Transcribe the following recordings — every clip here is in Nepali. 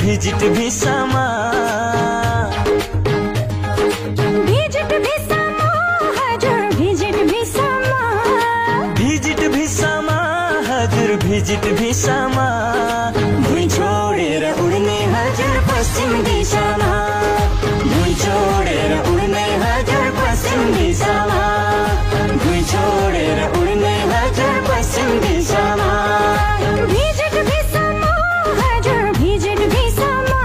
भिजिट भिसामा भिजिट भिसामा हजुर भिजिट भिसामा भिजिट भिसामा हजुर भिजिट भिसामा भुइँ छोडेर उड्ने हजुर पश्चिम दिशामा भुइँ छोडेर उड्ने हजुर पश्चिम दिशामा भुइँ छोडेर उड्ने हजुर पश्चिम दिशामा भिजिट भिसामा हजुर भिजिट भिसामा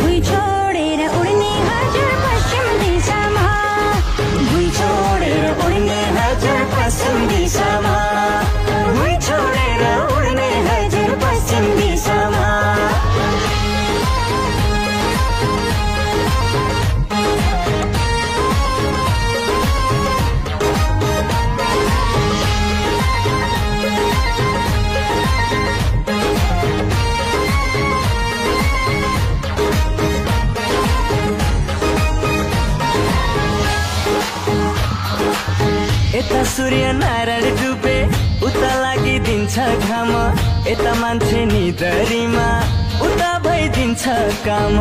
भुइँ छोडेर उड्ने हजुर पश्चिम दिशामा भुइँ छोडेर उड्ने हजुर पश्चिम दिशामा भुइँ छोडेर उड्ने हजुर पश्चिम दिशामा यता सूर्य नारायण डुबे उता लागिदिन्छ घाम यता मान्छे निधरीमा उता भइदिन्छ काम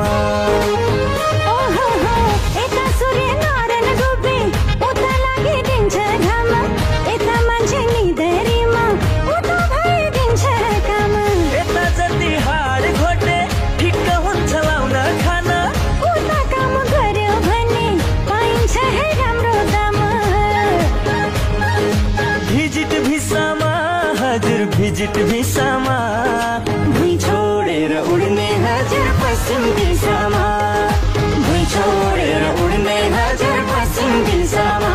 यता सूर्य नारायण डुबे उता लागिदिन्छ घाम यता मान्छे निधरीमा उता भइदिन्छ काम यता जति हाड घोटे ठिक्क हुन्छ लाउन खान उता काम गर्यो भने पाइन्छ है राम्रो दाम भिजिट भिसामा हजुर भिजिट भिसामा भुइँ छोडेर उड्ने हजुर पश्चिम दिशामा भुइँ छोडेर उड्ने हजुर पश्चिम दिशामा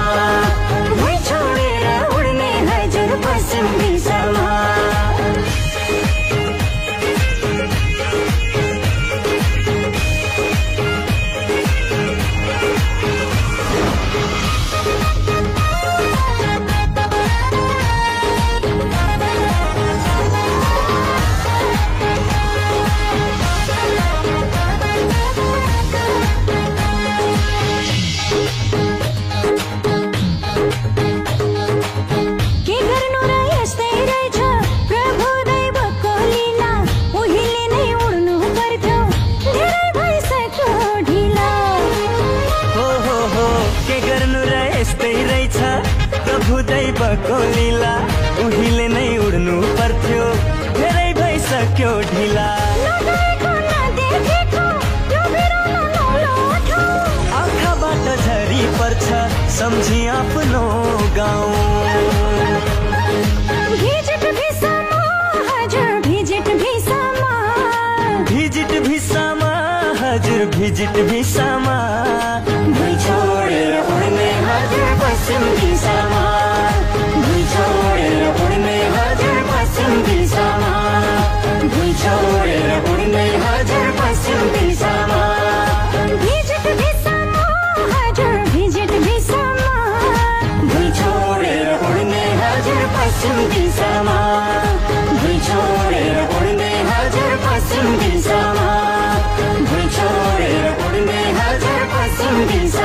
भुइँ छोडेर उड्ने हजुर पश्चिम दिशामा के गर्नु र यस्तै रहेछ प्रभु दैवको लीला उहिले नै उड्नु पर्थ्यो धेरै भइसक्यो ढिला हो के गर्नु र यस्तै रहेछ प्रभु दैवको लीला उहिले नै उड्नु पर्थ्यो धेरै भइसक्यो ढिला नगएको नदेखेको यो बिरालो नौलो आँखाबाट झरी पर्छ सम्झी आफ्नो गाउँ भिजिट भिसामा हजुर भिजिट भिसामा भिजिट भिसामा हजुर भिजिट भिसामा भुइँ छोडेर उड्ने हजुर पश्चिम दिशामा भुइँ छोडेर उड्ने हजुर पश्चिम दिशामा भुइँ छोडेर उड्ने हजुर पश्चिम दिशामा भिजिट भिसामा हजुर भिजिट भिसामा भुइँ छोडेर उड्ने हजुर पश्चिम दिशामा भुइँ छोडेर उड्ने हजुर पश्चिम दिशामा भुइँ छोडेर उड्ने हजुर पश्चिम दिशा